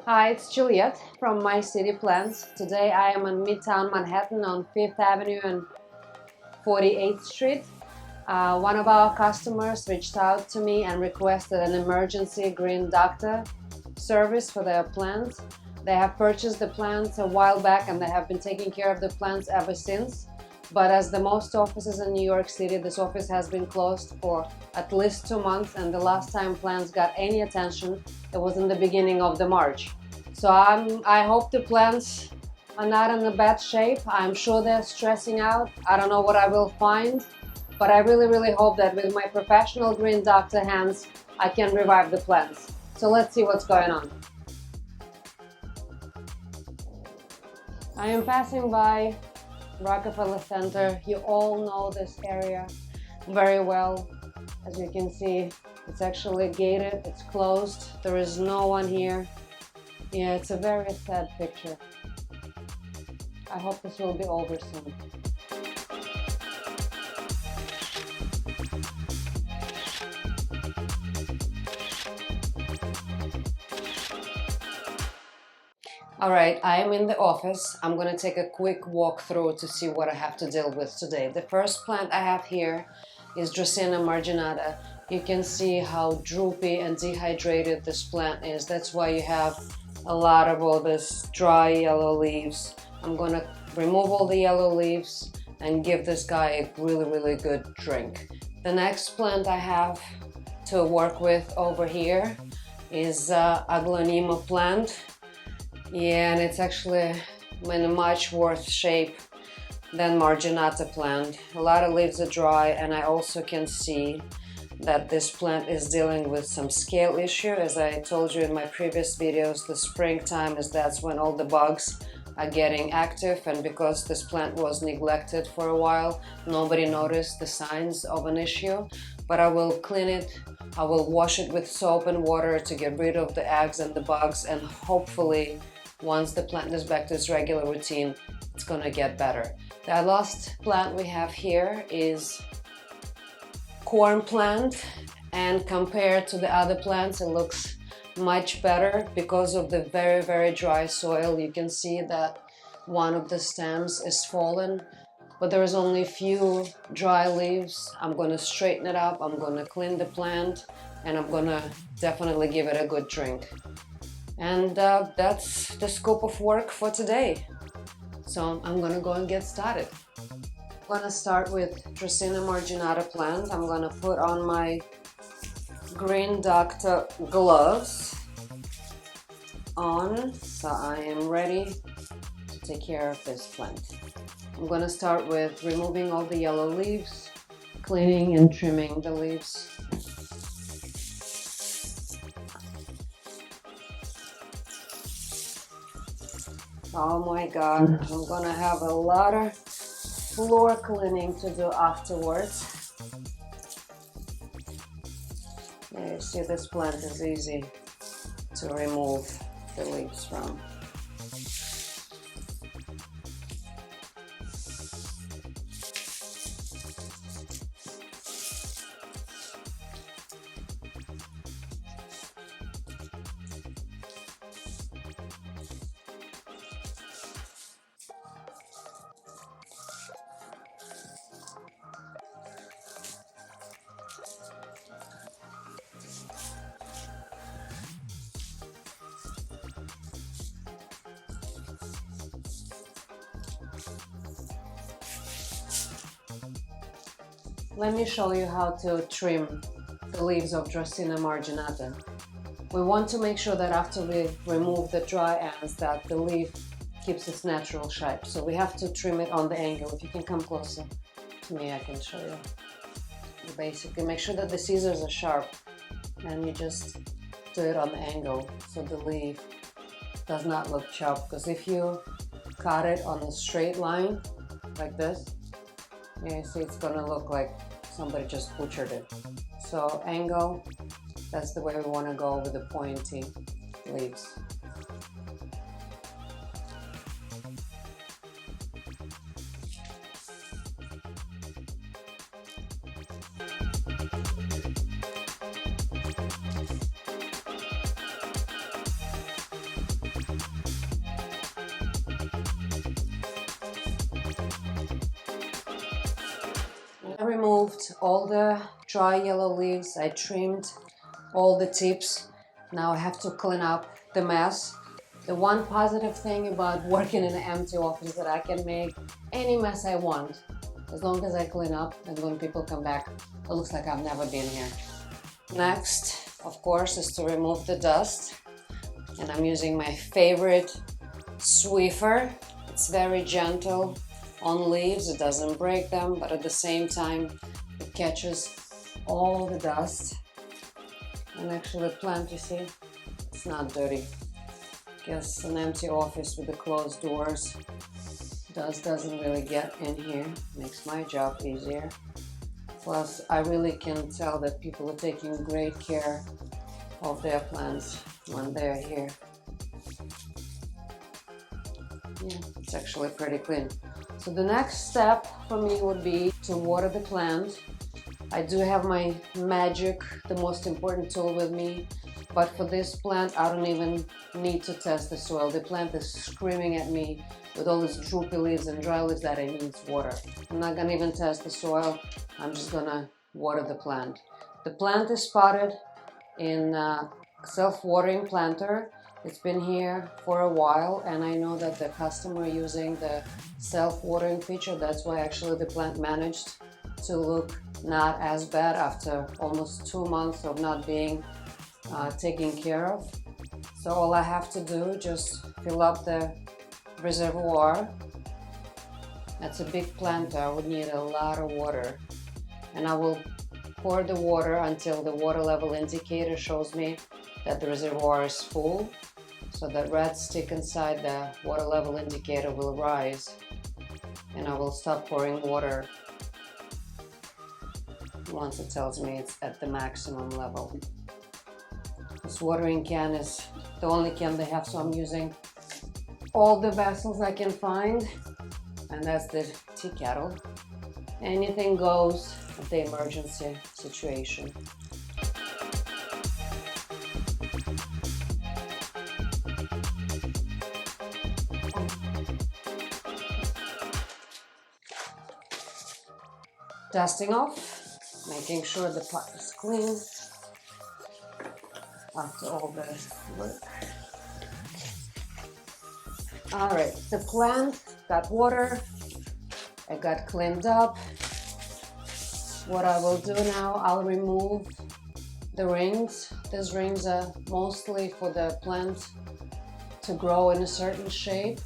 Hi, it's Juliette from My City Plants. Today I am on Midtown Manhattan on 5th Avenue and 48th Street. One of our customers reached out to me and requested an emergency green doctor service for their plants. They have purchased the plants a while back and they have been taking care of the plants ever since. But as the most offices in New York City, this office has been closed for at least 2 months, and the last time plants got any attention, it was in the beginning of the March. So I hope the plants are not in a bad shape. I'm sure they're stressing out. I don't know what I will find, but I really hope that with my professional green doctor hands, I can revive the plants. So let's see what's going on. I am passing by Rockefeller Center. You all know this area very well. As you can see, it's actually gated, it's closed, there is no one here. Yeah, it's a very sad picture. I hope this will be over soon. All right, I am in the office. I'm gonna take a quick walk through to see what I have to deal with today. The first plant I have here is Dracena marginata. You can see how droopy and dehydrated this plant is. That's why you have a lot of all this dry yellow leaves. I'm gonna remove all the yellow leaves and give this guy a really good drink. The next plant I have to work with over here is Aglaonema plant. Yeah, and it's actually in a much worse shape than marginata plant. A lot of leaves are dry, and I also can see that this plant is dealing with some scale issue. As I told you in my previous videos, the springtime that's when all the bugs are getting active, and because this plant was neglected for a while, nobody noticed the signs of an issue. But I will clean it, I will wash it with soap and water to get rid of the eggs and the bugs, and hopefully once the plant is back to its regular routine, it's gonna get better. The last plant we have here is corn plant, and compared to the other plants, it looks much better because of the very dry soil. You can see that one of the stems is fallen, but there is only a few dry leaves. I'm gonna straighten it up, I'm gonna clean the plant, and I'm gonna definitely give it a good drink. And that's the scope of work for today. So I'm gonna go and get started. I'm gonna start with Dracena marginata plant. I'm gonna put on my green doctor gloves on, so I am ready to take care of this plant. I'm gonna start with removing all the yellow leaves, cleaning and trimming the leaves. Oh my god, I'm gonna have a lot of floor cleaning to do afterwards. Yeah, you see, this plant is easy to remove the leaves from. Let me show you how to trim the leaves of Dracena marginata. We want to make sure that after we remove the dry ends that the leaf keeps its natural shape. So we have to trim it on the angle. If you can come closer to me, I can show you. You basically make sure that the scissors are sharp, and you just do it on the angle so the leaf does not look chopped. Because if you cut it on a straight line like this, you see it's gonna look like somebody just butchered it. So angle, that's the way we want to go with the pointy leaves. removed all the dry yellow leaves. I trimmed all the tips. Now I have to clean up the mess. The one positive thing about working in an empty office is that I can make any mess I want as long as I clean up, and when people come back, it looks like I've never been here. Next, of course, is to remove the dust. And I'm using my favorite Swiffer. It's very gentle on leaves, it doesn't break them, but at the same time, it catches all the dust. And actually the plant, you see, it's not dirty. Guess an empty office with the closed doors, dust doesn't really get in here, makes my job easier. Plus, I really can tell that people are taking great care of their plants when they're here. Yeah, it's actually pretty clean. So the next step for me would be to water the plant. I do have my magic, the most important tool with me, but for this plant, I don't even need to test the soil. The plant is screaming at me with all its droopy leaves and dry leaves that it needs water. I'm not gonna even test the soil. I'm just gonna water the plant. The plant is potted in a self-watering planter. It's been here for a while, and I know that the customer using the self-watering feature, that's why actually the plant managed to look not as bad after almost 2 months of not being taken care of. So all I have to do is just fill up the reservoir. That's a big plant, I would need a lot of water. And I will pour the water until the water level indicator shows me that the reservoir is full. So that red stick inside the water level indicator will rise. And I will stop pouring water once it tells me it's at the maximum level. This watering can is the only can they have, so I'm using all the vessels I can find, and that's the tea kettle. Anything goes at the emergency situation. Dusting off, making sure the pot is clean after all the work. All right, the plant got water, it got cleaned up. What I will do now, I'll remove the rings. These rings are mostly for the plant to grow in a certain shape.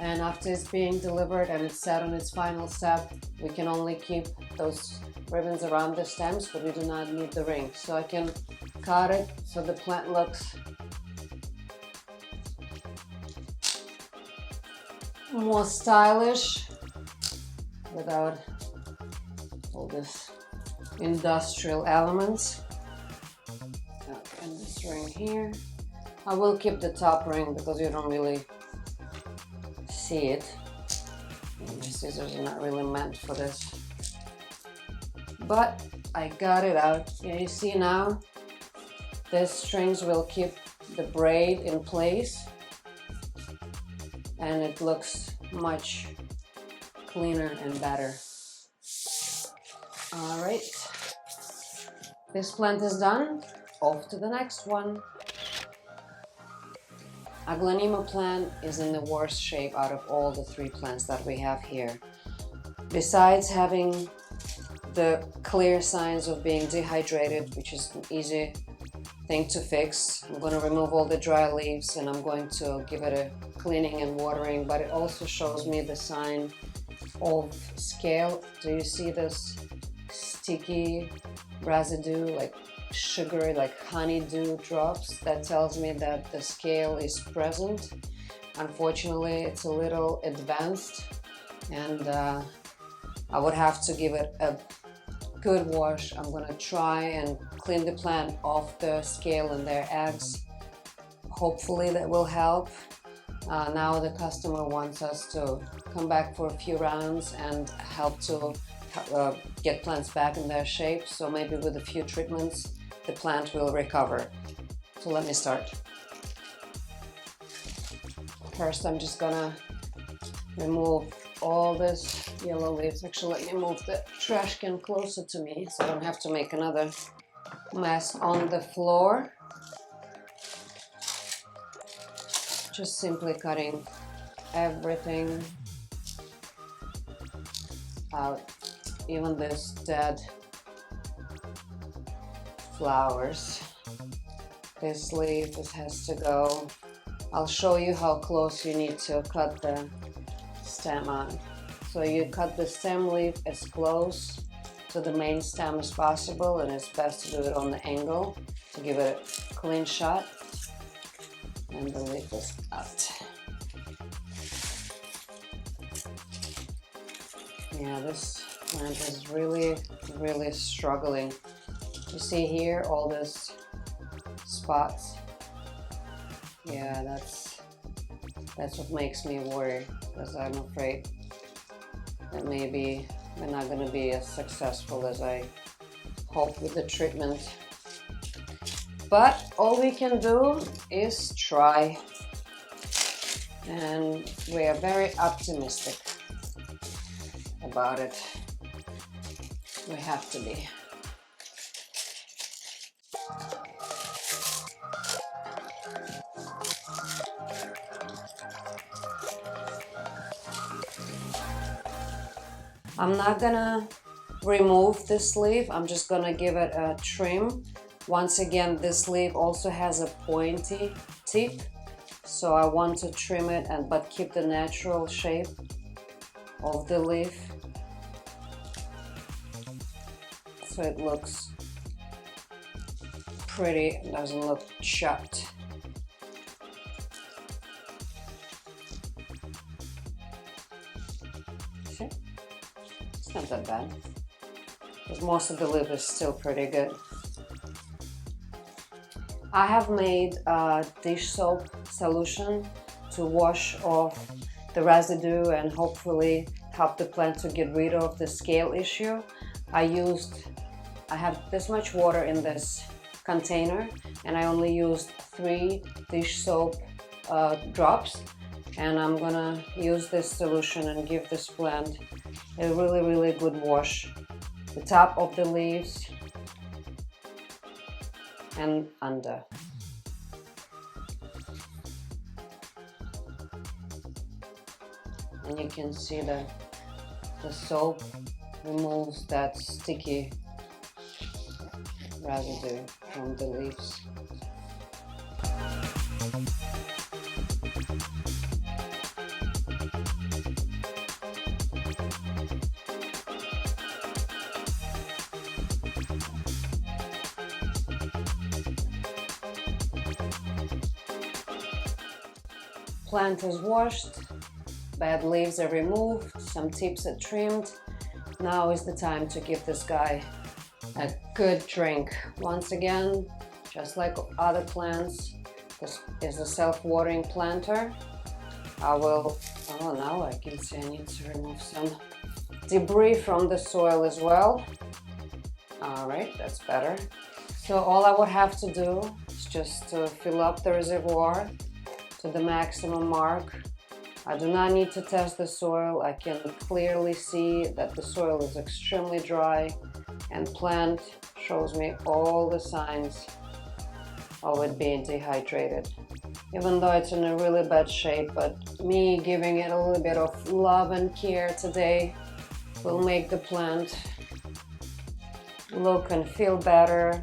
And after it's being delivered and it's set on its final step, we can only keep those ribbons around the stems, but we do not need the rings. So I can cut it so the plant looks more stylish without all this industrial elements. And this ring here, I will keep the top ring because you don't really see it. My scissors are not really meant for this, but I got it out. Yeah, you see now, these strings will keep the braid in place, and it looks much cleaner and better. All right, this plant is done. Off to the next one. Aglaonema plant is in the worst shape out of all the 3 plants that we have here. Besides having the clear signs of being dehydrated, which is an easy thing to fix, I'm going to remove all the dry leaves and I'm going to give it a cleaning and watering, but it also shows me the sign of scale. Do you see this sticky residue, like sugary, like honeydew drops? That tells me that the scale is present. Unfortunately, it's a little advanced, and I would have to give it a good wash. I'm gonna try and clean the plant off the scale and their eggs. Hopefully that will help. Now the customer wants us to come back for a few rounds and help to get plants back in their shape. So maybe with a few treatments, the plant will recover. So let me start. First, I'm just gonna remove all this yellow leaves. Actually, let me move the trash can closer to me so I don't have to make another mess on the floor. Just simply cutting everything out, even this dead flowers. This leaf, this has to go. I'll show you how close you need to cut the stem on. So you cut the stem leaf as close to the main stem as possible, and it's best to do it on the angle to give it a clean shot. And the leaf is out. Yeah, this plant is really struggling. You see here all these spots? Yeah, that's what makes me worry, because I'm afraid that maybe we're not going to be as successful as I hope with the treatment. But all we can do is try, and we are very optimistic about it. We have to be. I'm not gonna remove this leaf, I'm just gonna give it a trim. Once again, this leaf also has a pointy tip, so I want to trim it but keep the natural shape of the leaf, so it looks pretty, it doesn't look chopped. See? It's not that bad, because most of the leaf is still pretty good. I have made a dish soap solution to wash off the residue and hopefully help the plant to get rid of the scale issue. I have this much water in this container, and I only used 3 dish soap drops, and I'm gonna use this solution and give this plant a really good wash. The top of the leaves and under. And you can see that the soap removes that sticky residue from the leaves. Plant is washed, bad leaves are removed, some tips are trimmed. Now is the time to give this guy a good drink. Once again, just like other plants, this is a self-watering planter. Oh, now I can see I need to remove some debris from the soil as well. All right, that's better. So all I would have to do is just to fill up the reservoir to the maximum mark. I do not need to test the soil. I can clearly see that the soil is extremely dry, and plant shows me all the signs of it being dehydrated. Even though it's in a really bad shape, but me giving it a little bit of love and care today will make the plant look and feel better.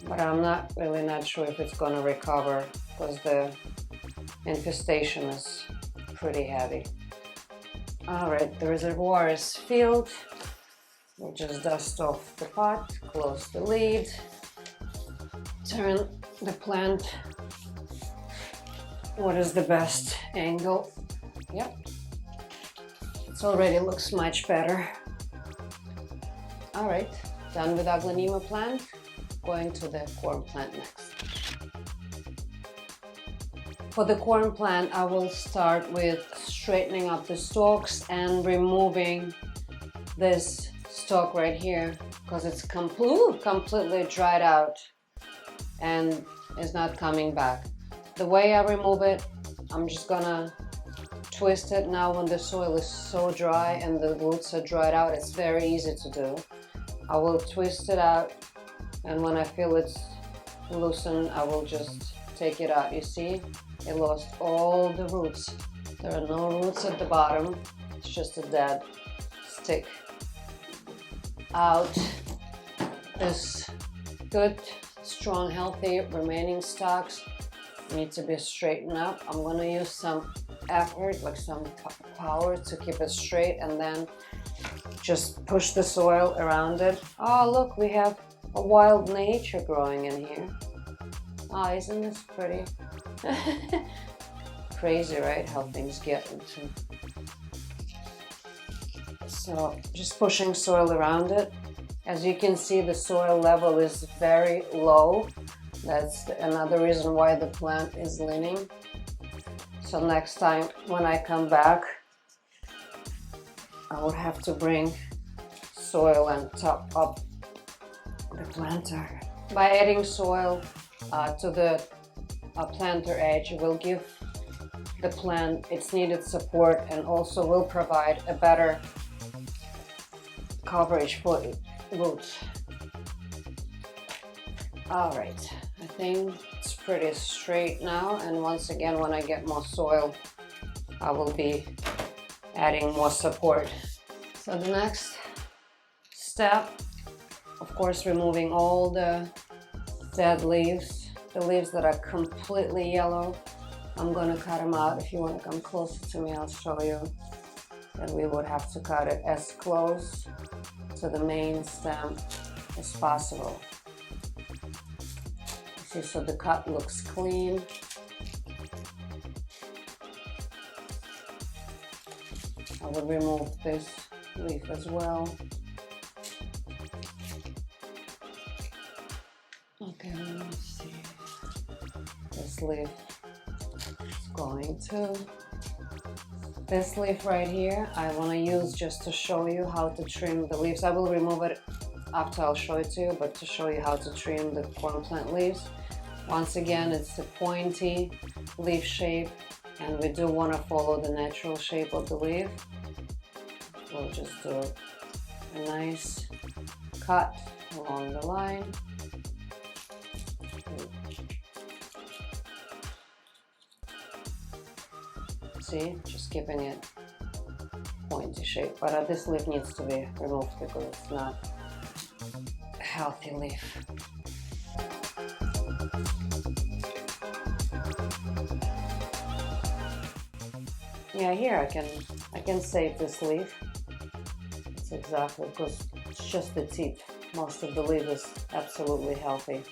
But I'm not sure if it's gonna recover, because the infestation is pretty heavy. All right, the reservoir is filled. We'll just dust off the pot, close the lid, turn the plant. What is the best angle? Yep, it already looks much better. All right, done with Aglaonema plant. Going to the corn plant next. For the corn plant, I will start with straightening up the stalks and removing this stalk right here, because it's completely dried out and is not coming back. The way I remove it, I'm just gonna twist it. Now when the soil is so dry and the roots are dried out, it's very easy to do. I will twist it out, and when I feel it's loosened, I will just take it out. You see, it lost all the roots. There are no roots at the bottom. It's just a dead stick. Out this good, strong, healthy remaining stalks need to be straightened up. I'm gonna use some effort, like some power, to keep it straight, and then just push the soil around it. Oh, look, we have a wild nature growing in here. Oh, isn't this pretty? Crazy, right? How things get into. So just pushing soil around it. As you can see, the soil level is very low. That's another reason why the plant is leaning. So next time when I come back, I would have to bring soil and top up the planter. By adding soil to the planter edge, it will give the plant its needed support and also will provide a better coverage for roots. All right, I think it's pretty straight now, and once again, when I get more soil, I will be adding more support. So the next step, of course, removing all the dead leaves, the leaves that are completely yellow. I'm gonna cut them out. If you want to come closer to me, I'll show you that we would have to cut it as close to the main stem as possible. See, so the cut looks clean. I would remove this leaf as well. Okay, let me see. This leaf is going to. This leaf right here, I want to use just to show you how to trim the leaves. I will remove it after I'll show it to you, but to show you how to trim the corn plant leaves. Once again, it's a pointy leaf shape, and we do want to follow the natural shape of the leaf. We'll just do a nice cut along the line. See, just keeping it pointy shape, but this leaf needs to be removed because it's not a healthy leaf. Yeah, here I can save this leaf. It's exactly because it's just the tip. Most of the leaf is absolutely healthy.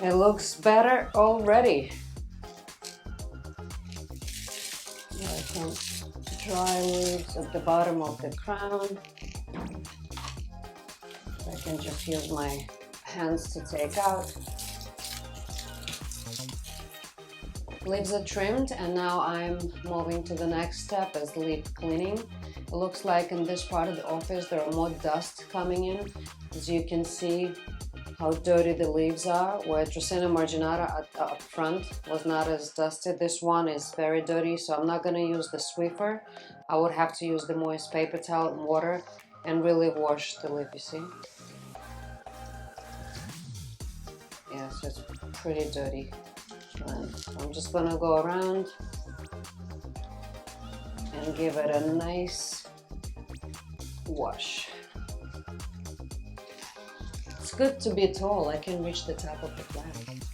It looks better already. There are some dry leaves at the bottom of the crown. I can just use my hands to take out. Leaves are trimmed, and now I'm moving to the next step as leaf cleaning. It looks like in this part of the office there are more dust coming in. As you can see how dirty the leaves are, where Dracena marginata up front was not as dusty. This one is very dirty, so I'm not going to use the Swiffer. I would have to use the moist paper towel and water and really wash the leaf, you see? Yeah, so it's pretty dirty. And I'm just going to go around and give it a nice wash. It's good to be tall. I can reach the top of the plant.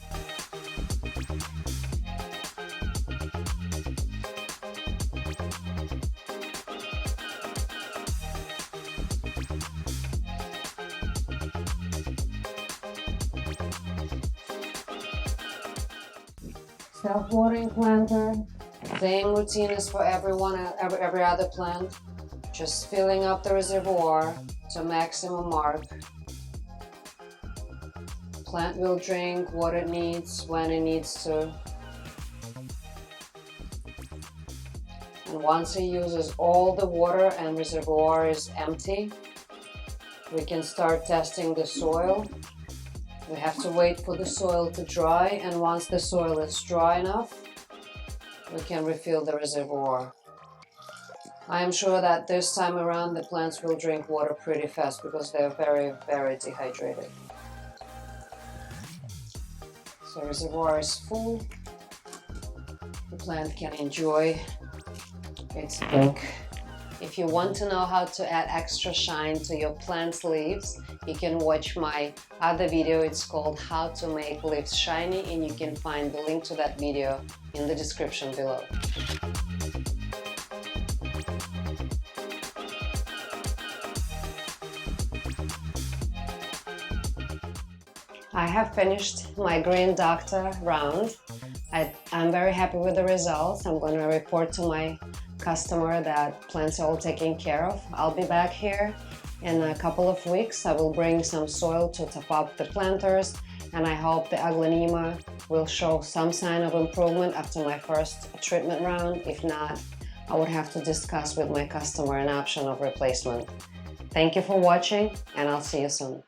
Self-watering planter. Same routine as for every other plant. Just filling up the reservoir to maximum mark. Plant will drink what it needs when it needs to. And once it uses all the water and reservoir is empty, we can start testing the soil. We have to wait for the soil to dry, and once the soil is dry enough, we can refill the reservoir. I am sure that this time around the plants will drink water pretty fast because they're very, very dehydrated. So reservoir is full. The plant can enjoy its drink. If you want to know how to add extra shine to your plant's leaves, you can watch my other video. It's called How to Make Leaves Shiny, and you can find the link to that video in the description below. I have finished my green doctor round. I'm very happy with the results. I'm going to report to my customer that plants are all taken care of. I'll be back here in a couple of weeks. I will bring some soil to top up the planters, and I hope the aglaonema will show some sign of improvement after my first treatment round. If not, I would have to discuss with my customer an option of replacement. Thank you for watching, and I'll see you soon.